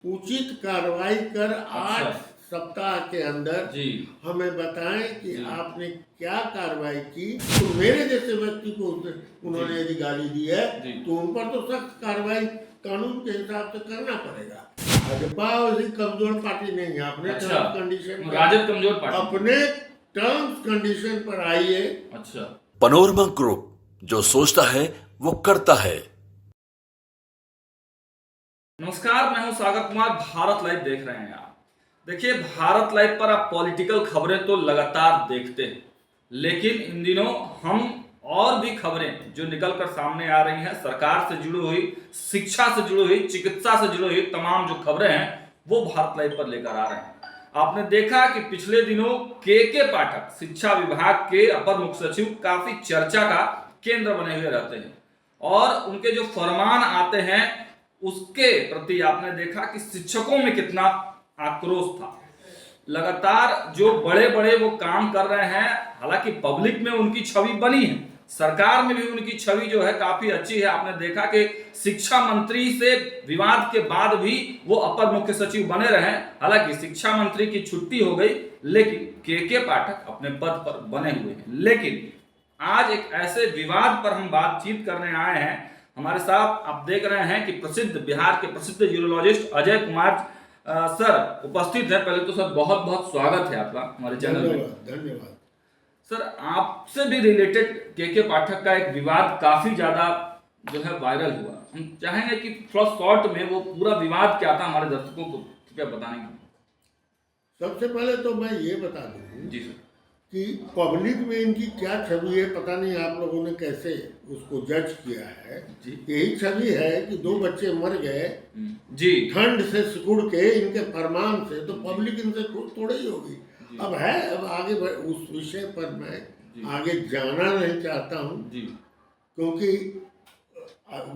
उचित कार्रवाई कर अच्छा 8 सप्ताह के अंदर जी हमें बताएं कि जी आपने क्या कार्रवाई की। तो मेरे जैसे व्यक्ति को उन्होंने जी यदि गाली दी है जी तो उन पर तो सख्त कार्रवाई कानून के हिसाब से करना पड़ेगा। भाजपा ऐसी कमजोर पार्टी नहीं है। अपने अच्छा टर्म्स कंडीशन पर राजद कमजोर पार्टी अपने टर्म्स कंडीशन पर आइए। अच्छा पनोरमा ग्रुप, जो सोचता है वो करता है। नमस्कार, मैं हूं सागर कुमार। भारत लाइव देख रहे हैं आप। देखिए, भारत लाइव पर आप पॉलिटिकल खबरें तो लगातार देखते हैं, लेकिन इन दिनों हम और भी खबरें जो निकल कर सामने आ रही हैं, सरकार से जुड़ी हुई, शिक्षा से जुड़ी हुई, चिकित्सा से जुड़ी हुई तमाम जो खबरें हैं वो भारत लाइव पर लेकर आ रहे हैं। आपने देखा कि पिछले दिनों के पाठक, शिक्षा विभाग के अपर मुख्य सचिव, काफी चर्चा का केंद्र बने हुए रहते हैं और उनके जो फरमान आते हैं उसके प्रति आपने देखा कि शिक्षकों में कितना आक्रोश था। लगातार जो बड़े बड़े वो काम कर रहे हैं, हालांकि पब्लिक में उनकी छवि बनी है, सरकार में भी उनकी छवि जो है काफी अच्छी है। आपने देखा कि शिक्षा मंत्री से विवाद के बाद भी वो अपर मुख्य सचिव बने रहे। हालांकि शिक्षा मंत्री की छुट्टी हो गई, लेकिन के पाठक अपने पद पर बने हुए हैं। लेकिन आज एक ऐसे विवाद पर हम बातचीत करने आए हैं। हमारे साथ आप देख रहे हैं कि बिहार के प्रसिद्ध यूरोलॉजिस्ट अजय कुमार सर उपस्थित है। पहले तो सर बहुत बहुत स्वागत है आपका हमारे चैनल में। धन्यवाद। सर, आपसे भी रिलेटेड के पाठक का एक विवाद काफी ज्यादा जो है वायरल हुआ। हम चाहेंगे कि थोड़ा शॉर्ट में वो पूरा विवाद क्या था हमारे दर्शकों को कृपया बताने की। सबसे पहले तो मैं ये बता दूं जी सर। कि पब्लिक में इनकी क्या छवि है, पता नहीं आप लोगों ने कैसे उसको जज किया है। जी यही छवि है कि 2 बच्चे मर गए जी ठंड से सिकुड़ के इनके फरमान से, तो पब्लिक इनसे थोड़ी ही होगी। अब है, अब आगे उस विषय पर मैं आगे जाना नहीं चाहता हूँ, जी क्योंकि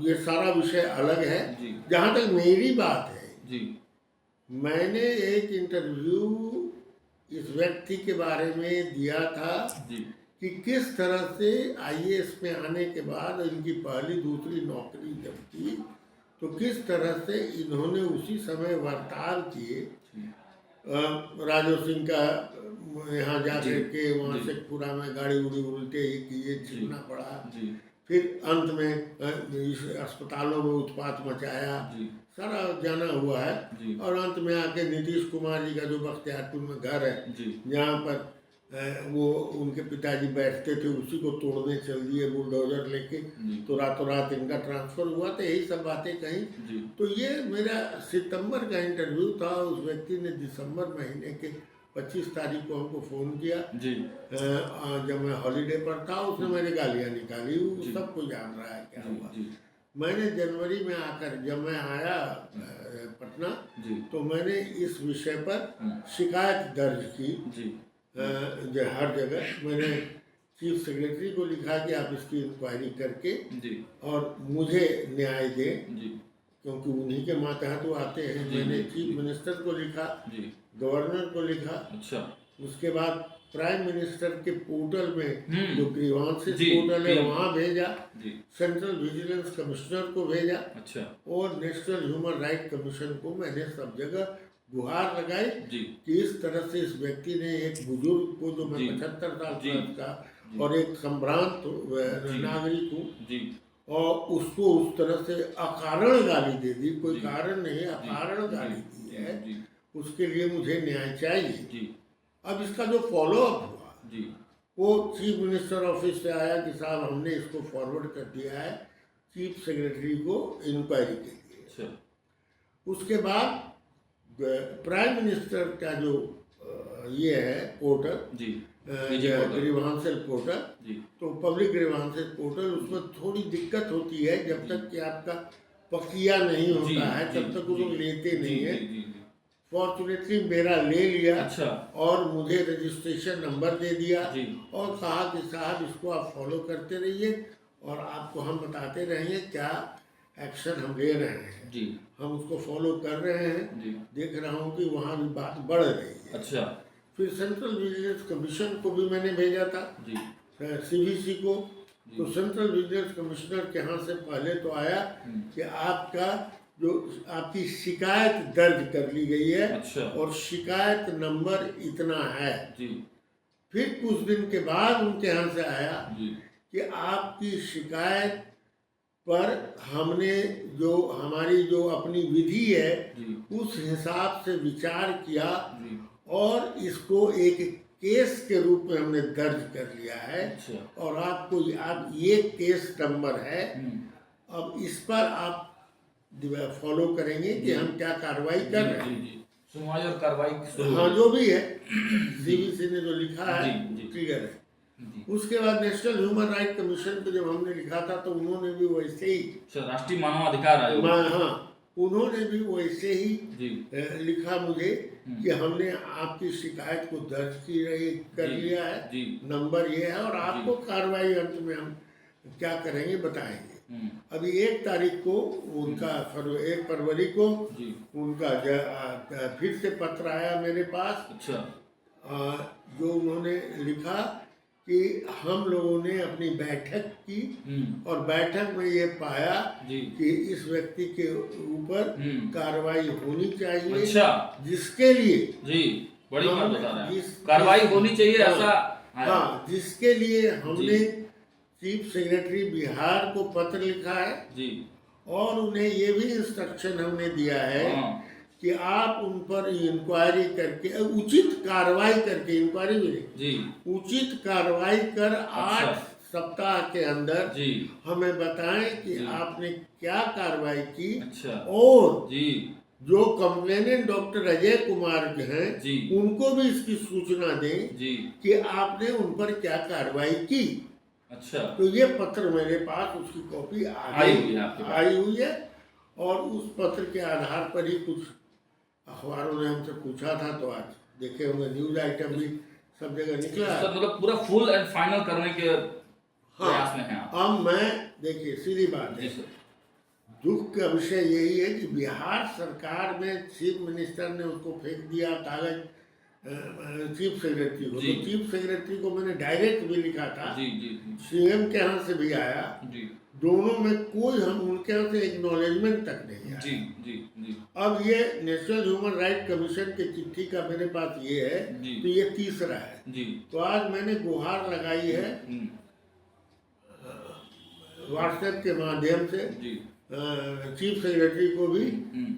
ये सारा विषय अलग है। जी जहाँ तक मेरी बात है, जी मैंने एक इंटरव्यू इस व्यक्ति के बारे में दिया था जी कि किस तरह से आईएएस में आने के बाद इनकी पहली दूसरी नौकरी जब की तो किस तरह से इन्होंने उसी समय वार्ताल किए। राजो सिंह का यहाँ जा जी, के वहाँ जी। से पूरा में गाड़ी उड़ी उल्टे ही किए, जी, छिपना पड़ा। जी फिर अंत में इस अस्पतालों में उत्पात मचाया, जी सारा जाना हुआ है। जी और अंत में आके नीतीश कुमार जी का जो बख्तियारपुर में घर है, जी जहाँ पर वो उनके पिताजी बैठते थे, उसी को तोड़ने चल दिए बुलडोजर लेके। जी तो रातों रात इनका ट्रांसफर हुआ। तो यही सब बातें कही। जी तो ये मेरा सितंबर का इंटरव्यू था। उस व्यक्ति ने दिसंबर महीने के 25 तारीख को हमको फ़ोन किया। जी जब मैं हॉलीडे पर था, उसने मेरी गालियाँ निकाली। वो जी। सब कुछ जान रहा है क्या हुआ। जी मैंने जनवरी में आकर, जब मैं आया पटना, जी तो मैंने इस विषय पर हम्म, शिकायत दर्ज की। जी जो हर जगह मैंने चीफ सेक्रेटरी को लिखा कि आप इसकी इंक्वायरी करके जी और मुझे न्याय दें, जी क्योंकि उन्हीं के मातहत वो आते हैं। जी, मैंने जी, चीफ जी। मिनिस्टर को लिखा, जी गवर्नर को लिखा। अच्छा उसके बाद प्राइम मिनिस्टर के पोर्टल में, जो ग्रीवांसेस जी, पोर्टल है, PM वहाँ भेजा। जी सेंट्रल विजिलेंस कमिश्नर को भेजा अच्छा और नेशनल ह्यूमन राइट कमीशन को मैंने सब जगह गुहार लगाई जी कि इस तरह से इस व्यक्ति ने एक बुजुर्ग को, जो मैं जी, 75 साल जी, का जी। और एक संभ्रांत जी। नागरिक हूँ, जी और उसको उस तरह से अकारण गाली दे दी। कोई जी। कारण नहीं, जी, अकारण जी, गाली दी है। जी उसके लिए मुझे न्याय चाहिए। जी अब इसका जो फॉलोअप हुआ, जी वो चीफ मिनिस्टर ऑफिस से आया कि साहब हमने इसको फॉरवर्ड कर दिया है चीफ सेक्रेटरी को इंक्वायरी के लिए। अच्छा उसके बाद प्राइम मिनिस्टर का जो ये है पोर्टल, जी ग्रीवांसेस पोर्टल, जी तो पब्लिक ग्रीवांसेस पोर्टल, उसमें थोड़ी दिक्कत होती है। जब तक कि आपका पकिया नहीं होता है, तब तक वो लोग लेते नहीं है। जी जी फॉर्चुनेटली मेरा ले लिया। अच्छा और मुझे रजिस्ट्रेशन नंबर दे दिया जी और कहा कि साहब इसको आप फॉलो करते रहिए और आपको हम बताते रहेंगे क्या एक्शन हम ले रहे हैं। जी हम उसको फॉलो कर रहे हैं। जी देख रहा हूँ कि वहाँ भी बात बढ़ रही है। अच्छा फिर सेंट्रल विजिलेंस कमीशन को भी मैंने भेजा था, जी सीवीसी को। तो सेंट्रल विजिलेंस कमिश्नर के यहाँ से पहले तो आया कि आपका जो आपकी शिकायत दर्ज कर ली गई है अच्छा। और शिकायत नंबर इतना है। जी फिर कुछ दिन के बाद उनके यहाँ से आया जी कि आपकी शिकायत पर हमने जो हमारी जो अपनी विधि है जी उस हिसाब से विचार किया जी। और इसको एक केस के रूप में हमने दर्ज कर लिया है अच्छा। और आपको आप ये केस नंबर है। हम्म। अब इस पर आप फॉलो करेंगे कि हम क्या कार्रवाई कर रहे जी हैं। जी। सुनवाई और कार्रवाई शुरू हाँ हुई। जो भी है सीबीसी ने जो लिखा है जी, जी। क्लियर है। जी। उसके बाद नेशनल ह्यूमन राइट कमीशन पे जब हमने लिखा था तो उन्होंने भी वैसे ही अच्छा, राष्ट्रीय मानवाधिकार आयोग। हाँ उन्होंने भी वैसे ही जी लिखा मुझे कि हमने आपकी शिकायत को दर्ज कर जी, लिया है, जी। नंबर ये है और आपको कार्रवाई अंत में हम क्या करेंगे बताएंगे। अभी 1 तारीख को उनका 1 फरवरी को जी। उनका फिर से पत्र आया मेरे पास। अच्छा। जो उन्होंने लिखा कि हम लोगों ने अपनी बैठक की और बैठक में ये पाया जी कि इस व्यक्ति के ऊपर कार्रवाई होनी चाहिए। अच्छा। जिसके लिए जी बड़ी बात हमने- बता रहे हैं, जिस- कार्रवाई होनी चाहिए हाँ, ऐसा आया। हाँ जिसके लिए हमने चीफ सेक्रेटरी बिहार को पत्र लिखा है जी और उन्हें ये भी इंस्ट्रक्शन हमने दिया है हाँ। कि आप उन पर इंक्वायरी करके उचित कार्रवाई करके, इंक्वायरी भी नहीं, जी उचित कार्रवाई कर अच्छा। 8 सप्ताह के अंदर जी हमें बताएं कि जी। आपने क्या कार्रवाई की। अच्छा। और जी जो कंप्लेनेंट डॉक्टर अजय कुमार हैं जी उनको भी इसकी सूचना दें जी। कि आपने उन पर क्या कार्रवाई की। अच्छा। तो ये पत्र मेरे पास उसकी कॉपी आई हुई है आपके पास? आई हुई है और उस पत्र के आधार पर ही कुछ अखबारों ने हमसे पूछा था तो आज देखे होंगे न्यूज आइटम भी सब जगह निकला है। सर मतलब पूरा फुल एंड फाइनल करने के प्रयास में हैं आप। अब मैं देखिए सीधी बात जी है, सर। दुख का विषय यही है कि बिहार सरकार में चीफ मिनिस्टर ने उसको फेंक दिया कागज चीफ सेक्रेटरी को। जी। तो चीफ सेक्रेटरी को मैंने डायरेक्ट भी लिखा था, जी जी सीएम के यहाँ से भी आया, जी दोनों में कोई हम उनके यहाँ से एक्नॉलेजमेंट तक नहीं आया। जी जी जी। अब ये नेशनल ह्यूमन राइट कमीशन की चिट्ठी का मेरे पास ये है जी। तो ये तीसरा है। जी। तो आज मैंने गुहार लगाई है व्हाट्सएप के माध्यम से जी चीफ सेक्रेटरी को भी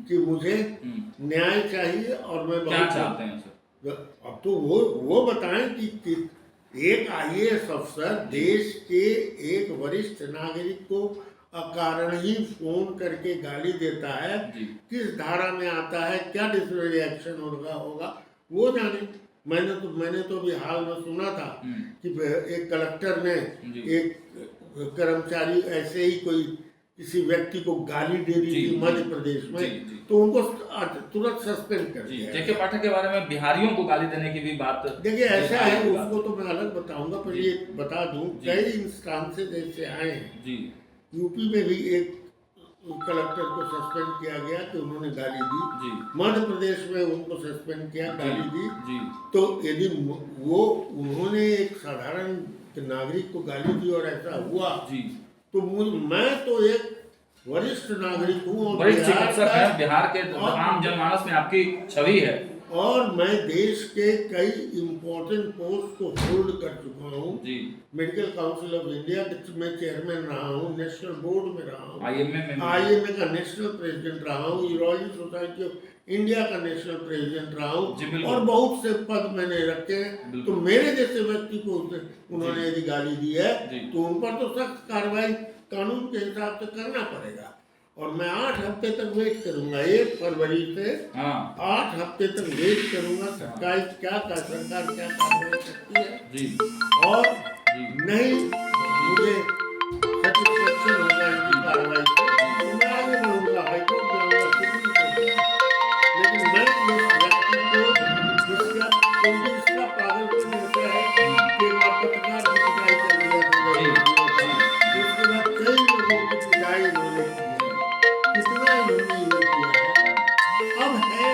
कि मुझे न्याय चाहिए और मैं क्या बहुत चाहते हैं सर? अब तो वो बताएं कि एक आईएएस अफसर देश के एक वरिष्ठ नागरिक को अकारण ही फोन करके गाली देता है, जी। किस धारा में आता है, क्या डिसिप्लिनरी एक्शन होगा वो जाने। मैंने तो अभी हाल में सुना था कि एक कलेक्टर ने जी। एक कर्मचारी ऐसे ही कोई किसी व्यक्ति को गाली दे दी जी, थी जी। मध्य प्रदेश में, जी, जी। तो उनको तुरंत सस्पेंड कर जी दिया। के पाठक के बारे में बिहारियों को गाली देने की भी बात देखिए ऐसा है, बात। उसको तो मैं अलग बताऊंगा, पर ये बता दूं जी। कई इंस्टांसेस ऐसे आए हैं। जी यूपी में भी एक कलेक्टर को सस्पेंड किया गया कि उन्होंने गाली दी, जी मध्य प्रदेश में उनको सस्पेंड किया, गाली दी। जी तो यदि वो उन्होंने एक साधारण नागरिक को गाली दी और ऐसा हुआ जी। तो मैं तो एक वरिष्ठ नागरिक हूँ और वरिष्ठ बिहार चिकित्सक का- हैं, बिहार के आम जनमानस में आपकी छवि है। और मैं देश के कई इम्पोर्टेंट पोस्ट को होल्ड कर चुका हूँ। जी मेडिकल काउंसिल ऑफ इंडिया में चेयरमैन रहा हूँ, नेशनल बोर्ड में रहा हूँ, आईएमए का नेशनल प्रेसिडेंट रहा हूँ, यूरोलॉजी सोसाइटी ऑफ इंडिया का नेशनल प्रेसिडेंट रहा जी, हूँ बिल्कुल। और बहुत से पद मैंने रखे हैं। बिल्कुल। तो मेरे जैसे व्यक्ति को उन्होंने यदि गाली दी है जी। तो उन पर तो सख्त कार्रवाई कानून के हिसाब से करना पड़ेगा। और मैं 8 हफ्ते तक वेट करूंगा, 1 फरवरी से हाँ 8 हफ्ते तक वेट करूंगा सरकार क्या कार्रवाई करती है। जी और जी नहीं मुझे सेटिस्फेक्शन होगा इसकी कार्रवाई से तो मैं आगे बढ़ूंगा, हाईकोर्ट जाऊंगा, सुप्रीम कोर्ट जाऊंगा। लेकिन मैं इस व्यक्ति को क्योंकि इसका पागलपन ऐसा है कि एक बार पत्रकार की पिटाई कर दिया था, उसके बाद कई लोगों की पिटाई इन्होंने की है, कितना इन्होंने ये किया है। अब है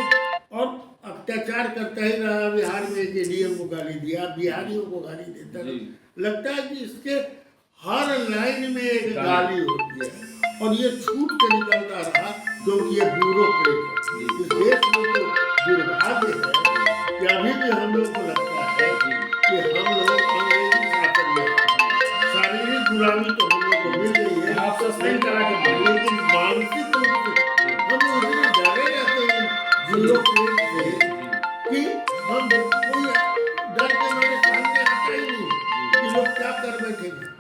और अत्याचार करता ही रहा। बिहार में एक एडीएम को गाली दिया, बिहारियों को गाली देता रहा। जी। लगता है कि इसके हर लाइन में एक गाली होती है और ये छूट के निकलता रहा। क्योंकि ये ब्यूरोक्रेट है। इस देश में तो दुर्भाग्य है कि अभी भी हम लोग को लगता है कि हम लोग अंग्रेजी शासन में हैं। शारीरिक गुलामी तो हम लोग को मिल गई है, आप सस्पेंड करा के मानिए। लेकिन मानसिक रूप से हम लोग इतने डरे रहते हैं ब्यूरोक्रेट से कि हम कोई डर के मेरे सामने आता ही नहीं कि लोग क्या कर बैठेंगे।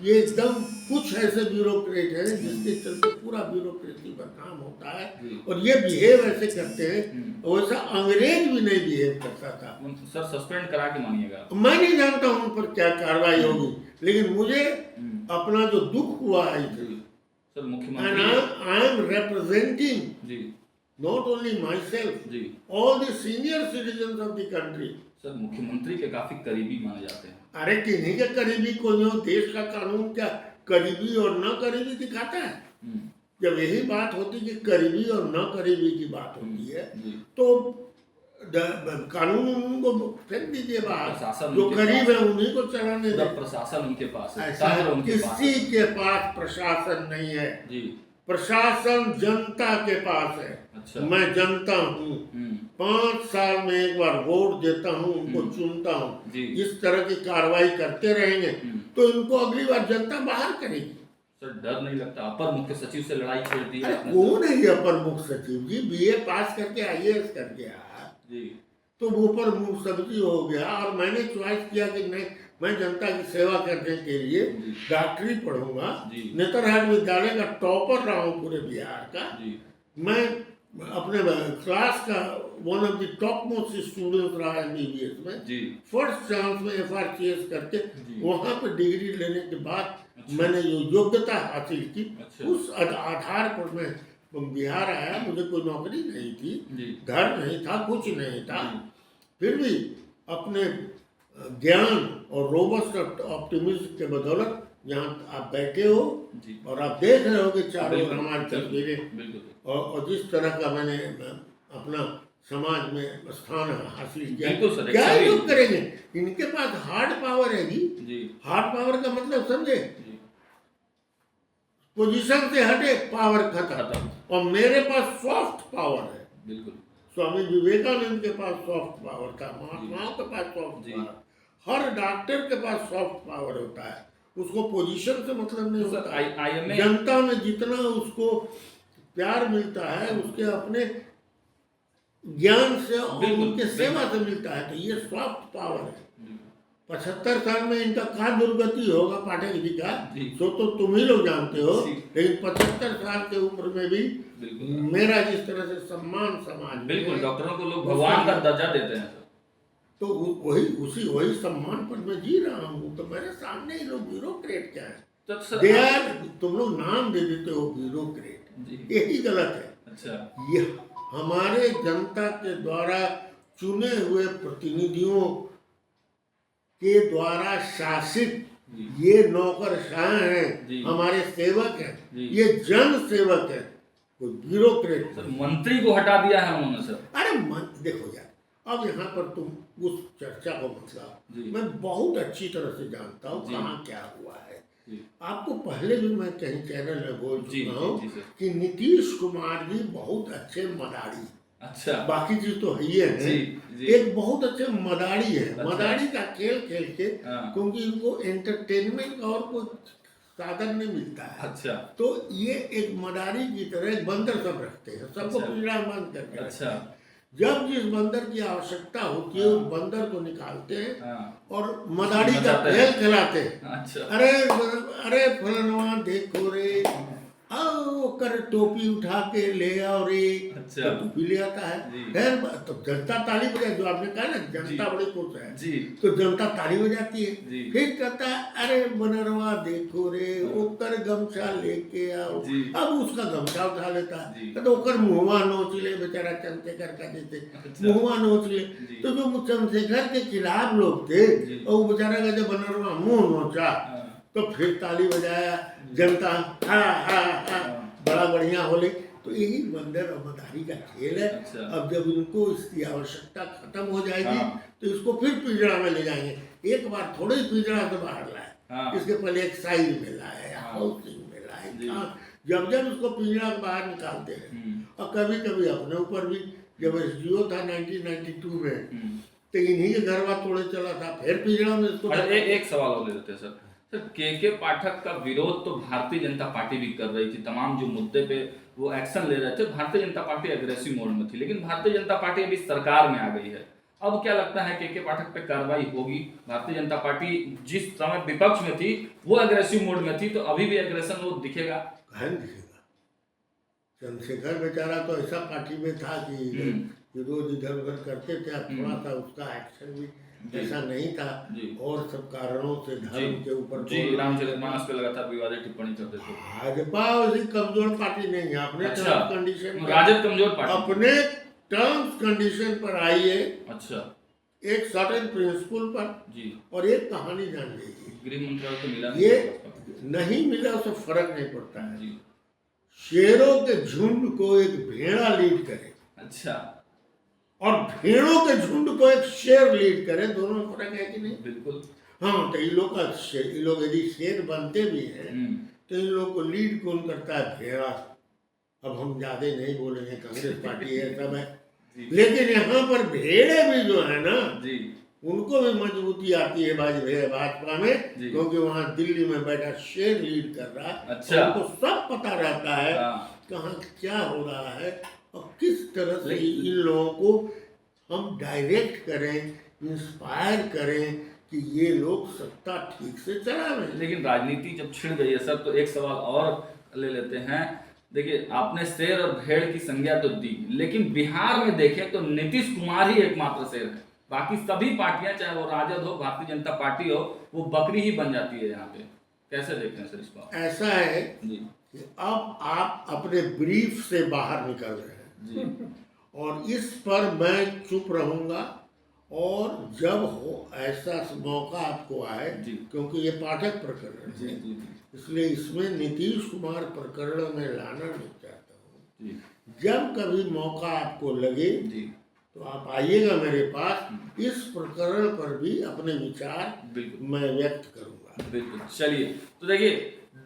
ये एकदम कुछ ऐसे ब्यूरोक्रेट हैं जिसके चलते पूरा ब्यूरोक्रेसी बदनाम होता है और ये बिहेव ऐसे करते हैं, वैसा अंग्रेज भी नहीं बिहेव करता था। सर सस्पेंड करा के मानिएगा। मैं नहीं जानता हूं उन पर क्या कार्रवाई होगी, लेकिन मुझे अपना जो दुख हुआ है सर and मुख्यमंत्री I am representing जी not only myself, जी all the senior citizens of the country. Sir मुख्यमंत्री के काफी करीबी माने जाते हैं। अरे किन्हीं के करीबी कोई हो, देश का कानून क्या करीबी और न करीबी दिखाता है? जब यही बात होती कि करीबी और न करीबी की बात होती है तो कानून उनको फेंक दीजिए बाहर, प्रशासन जो उनके करीब है उन्हीं को चलाने पूरा दें। प्रशासन उनके पास है, ऐसा तंत्र उनके पास किसी है। के पास प्रशासन नहीं है, जी प्रशासन जनता के पास है। अच्छा। मैं जनता हूँ, 5 साल में एक बार वोट देता हूँ, उनको चुनता हूँ। जी। इस तरह की कार्रवाई करते रहेंगे तो इनको अगली बार जनता बाहर करेगी। सर डर नहीं लगता? अपर मुख्य सचिव से लड़ाई छेड़ दी है अरे आपने? कौन है ये अपर मुख्य सचिव जी? बीए पास करके आईएएस कर गया जी तो वो अपर मुख्य सचिव हो गया और मैंने चॉइस किया कि नहीं, मैं जनता की सेवा करने के लिए डॉक्टरी पढ़ूंगा। जी। नेतरहाट विद्यालय का टॉपर रहा हूँ पूरे बिहार का। जी मैं अपने क्लास का one of the top most student रहा एमबीबीएस में। जी फर्स्ट चांस में एफआरसीएस करके जी। वहाँ पे डिग्री लेने के बाद अच्छा। मैंने जो योग्यता हासिल की, अच्छा। उस आधार पर मैं बिहार आया। मुझे कोई नौकरी नहीं थी, जी घर नहीं था, कुछ नहीं था, जी। फिर भी अपने ज्ञान और रोबस्ट ऑप्टिमिज्म के बदौलत यहाँ आप बैठे हो जी और आप देख रहे हो कि चारों ओर बिल्कुल, हमारी तस्वीरें बिल्कुल और जिस तरह का मैंने अपना समाज में स्थान हासिल किया। बिल्कुल सर, क्या एक ये सभी- लोग करेंगे? इनके पास हार्ड पावर है जी। जी हार्ड पावर का मतलब समझे? जी पोजीशन से हटे पावर खत्म। खत्म। और मेरे पास सॉफ्ट पावर है। बिल्कुल स्वामी विवेकानंद के पास सॉफ्ट पावर था, महात्माओं के पास सॉफ्ट जी। पावर, हर डॉक्टर के पास सॉफ्ट पावर होता है। उसको पोजीशन से मतलब नहीं सर होता। IMA जनता में जितना उसको प्यार मिलता है उसके अपने ज्ञान से और बिल्कुल, उनके सेवा से मिलता है। तो ये सॉफ्ट पावर है। 75 साल में इनका क्या दुर्गति होगा पाठक जी का, जी। सो तो तुम ही लोग जानते हो। जी। लेकिन 75 साल के उम्र में भी बिल्कुल मेरा जिस तरह से सम्मान समाज में बिल्कुल है, डॉक्टरों को लोग भगवान का दर्जा देते हैं सर। तो वही सम्मान पर मैं जी रहा हूँ। तो मेरे सामने ही लोग ब्यूरोक्रेट क्या है? तो सर दे आर, तुम लोग नाम दे देते हो ब्यूरोक्रेट, जी यही गलत है। अच्छा ये हमारे जनता के द्वारा चुने हुए प्रतिनिधियों के द्वारा शासित जी। ये नौकरशाह हैं, जी। हमारे सेवक हैं, जी। ये जन सेवक है, कोई ब्यूरोक्रेट। सर मंत्री को हटा दिया है उन्होंने सर। अरे देखो यार, अब यहाँ पर तुम उस चर्चा को जी। मतलब मैं बहुत अच्छी तरह से जानता हूँ जी। कहाँ क्या हुआ है। जी आपको पहले भी मैं कहीं चैनल में बोल जी चुका जी हूँ जी सर। कि नीतीश कुमार जी बहुत अच्छे मदारी, अच्छा बाकी चीज तो है ही है, जी जी एक बहुत अच्छे मदारी है। अच्छा। मदारी का खेल खेल के, हाँ। क्योंकि इनको एंटरटेनमेंट का और कोई साधन नहीं मिलता है, अच्छा तो ये एक मदारी की तरह एक बंदर सब रखते हैं, सबको अच्छा। पिंजरा में बंद करके रखते अच्छा हैं। जब जिस बंदर की आवश्यकता होती है उस बंदर को निकालते हैं हाँ और मदारी का बचाते खेल हैं। खिलाते हैं। अच्छा अरे अरे फलनवा देखो रे, आओ कर टोपी उठा के ले आओ रे, अच्छा। तो टोपी ले आता है। जी। खैर तो जनता ताली बजाए, जो आपने कहा ना जनता जी। बड़ी खुश है, जी तो जनता ताली बजाती है। जी। फिर कहता है अरे बनरवा देखो रे, ओकर गमछा लेके आओ। जी। अब उसका गमछा उठा लेता जी। है तो ओकर मुहवा नोच ले बेचारा चंद्रशेखर का देते, अच्छा। मुहवा नोच ले। जी। तो जो चंद्रशेखर के खिलाफ लोग थे जी। और वो बेचारा का जब बनरवा मुंह नोचा हाँ। तो फिर ताली बजाया जनता, हा हा हा, बड़ा बढ़िया होले। तो यही बंदर और मदारी का खेल है। अच्छा। अब जब इनको इसकी आवश्यकता खत्म हो जाएगी हाँ। तो इसको फिर पिंजरा में ले जाएंगे। एक बार थोड़े ही पिंजरा से बाहर लाए, हाँ। इसके पहले एक साइज में लाए, हाँ। हाउसिंग में लाए, जी। जब जब उसको पिंजरा के बाहर निकालते हैं, और कभी कभी अपने ऊपर भी, जब एसडीओ था 1992 में, तो इन्हीं के घर बार तोड़े चला था, फिर पिंजरा में इसको। एक सवाल और ले लेते हैं सर। के पाठक का विरोध तो भारतीय जनता पार्टी भी कर रही थी, तमाम जो मुद्दे पे वो एक्शन ले रहे थे, Bharatiya Janata party aggressive mode में थी, लेकिन भारतीय जनता पार्टी अभी सरकार में आ गई है। अब क्या लगता है के पाठक पे कार्रवाई होगी? भारतीय जनता पार्टी जिस समय विपक्ष में थी वो एग्रेसिव मोड में थी, तो अभी भी एग्रेशन वो दिखेगा? कहीं दिखेगा। चंद्रशेखर बेचारा तो ऐसा पार्टी में था कि विरोध इधर उधर करते थे, अब थोड़ा सा उसका एक्शन भी ऐसा नहीं था, और सब कारणों से धर्म के ऊपर रामचरितमानस पे लगातार विवादित टिप्पणी करते थे। भाजपा वैसी कमजोर पार्टी नहीं है, अपने टर्म्स कंडीशन, राजद कमजोर पार्टी अपने टर्म्स कंडीशन पर आई है। अच्छा, एक सर्टेन प्रिंसिपल पर जी, और एक कहानी जान लीजिए, गृह मंत्रालय तो मिला ये नहीं मिला, उससे फर्क नहीं पड़ता है जी। शेरों के झुंड को एक भेड़ा लीड करे, अच्छा, और भेड़ों के झुंड को एक शेर लीड करे, दोनों में फर्क है कि नहीं? बिल्कुल। हाँ, तो इन लोग यदि शेर बनते भी हैं तो इन लोग को लीड कौन करता है? भेड़ा। अब हम ज्यादा नहीं बोलेंगे, कांग्रेस पार्टी है सब है, लेकिन यहाँ पर भेड़े भी जो है ना जी, उनको भी मजबूती आती है भाजपा में, क्योंकि वहाँ दिल्ली में बैठा शेर लीड कर रहा है। अच्छा, उनको सब पता रहता है कहाँ क्या हो रहा है और किस तरह से इन लोगों को हम डायरेक्ट करें, इंस्पायर करें कि ये लोग सत्ता ठीक से चलावें। लेकिन राजनीति जब छिड़ गई है सर, तो एक सवाल और ले लेते हैं। देखिए, आपने शेर और भेड़ की संज्ञा तो दी, लेकिन बिहार में देखें तो नीतीश कुमार ही एकमात्र शेर है, बाकी सभी पार्टियां, चाहे वो राजद हो, भारतीय जनता पार्टी हो, वो बकरी ही बन जाती है यहाँ पे। कैसे देखते हैं सर इस बात? ऐसा है जी, अब आप अपने ब्रीफ से बाहर निकल रहे हैं जी, और इस पर मैं चुप रहूंगा, और जब हो ऐसा मौका आपको आए, क्योंकि ये पाठक प्रकरण है, इसलिए इसमें नीतीश कुमार प्रकरण में लाना नहीं चाहता हूँ। जब कभी मौका आपको लगे तो आप आइएगा मेरे पास, इस प्रकरण पर भी अपने विचार मैं व्यक्त करूंगा। बिल्कुल, चलिए। तो देखिए,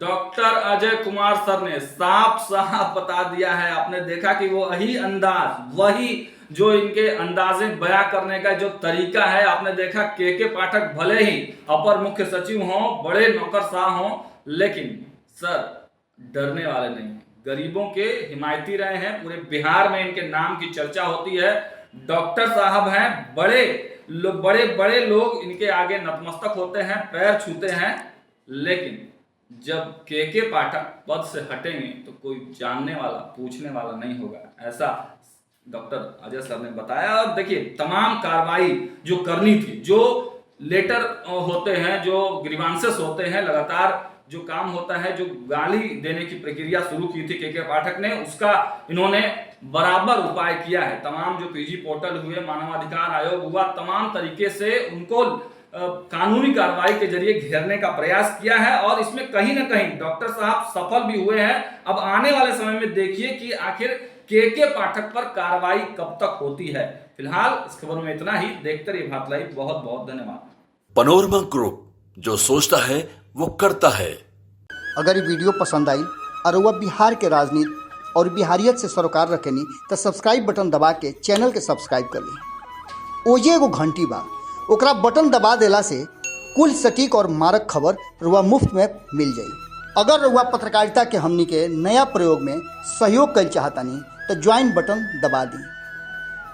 डॉक्टर अजय कुमार सर ने साफ साफ बता दिया है, आपने देखा कि वो वही अंदाज, वही जो इनके अंदाजे बयां करने का जो तरीका है, आपने देखा के पाठक भले ही अपर मुख्य सचिव हों, बड़े नौकरशाह हों, लेकिन सर डरने वाले नहीं, गरीबों के हिमायती रहे हैं, पूरे बिहार में इनके नाम की चर्चा होती है। डॉक्टर साहब हैं, बड़े लोग इनके आगे नतमस्तक होते हैं, पैर छूते हैं, लेकिन जब के पाठक पद से हटेंगे तो कोई जानने वाला, पूछने वाला नहीं होगा, ऐसा डॉक्टर अजय सर ने बताया। और देखिए, तमाम कार्रवाई जो करनी थी, जो लेटर होते हैं, जो ग्रीवांसेस होते हैं, लगातार जो काम होता है, जो गाली देने की प्रक्रिया शुरू की थी के पाठक ने, उसका इन्होंने बराबर उपाय किया है। तमाम जो पीजी पोर्टल हुए, मानवाधिकार आयोग हुआ, तमाम तरीके से उनको कानूनी कार्रवाई के जरिए घेरने का प्रयास किया है, और इसमें कहीं ना कहीं डॉक्टर साहब सफल भी हुए हैं। अब आने वाले समय में देखिए कि आखिर के पाठक पर कार्रवाई कब तक होती है। फिलहाल इस खबर में इतना ही। देखते रहिए भारत लाइव। बहुत बहुत धन्यवाद। पनोरमा ग्रुप, जो सोचता है वो करता है। अगर ये वीडियो पसंद आई और वह बिहार के राजनीति और बिहारियत से सरोकार रखेनी, तो सब्सक्राइब बटन दबा के चैनल के सब्सक्राइब कर ली। ओजे एगो घंटी बा, ओकरा बटन दबा देला से कुल सटीक और मारक खबर रुआ मुफ्त में मिल जाई। अगर रुआ पत्रकारिता के हमनी के नया प्रयोग में सहयोग कर चाहतानी तो ज्वाइन बटन दबा दी।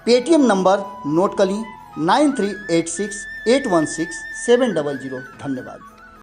पेटीएम नंबर नोट कर ली 9386816700। धन्यवाद।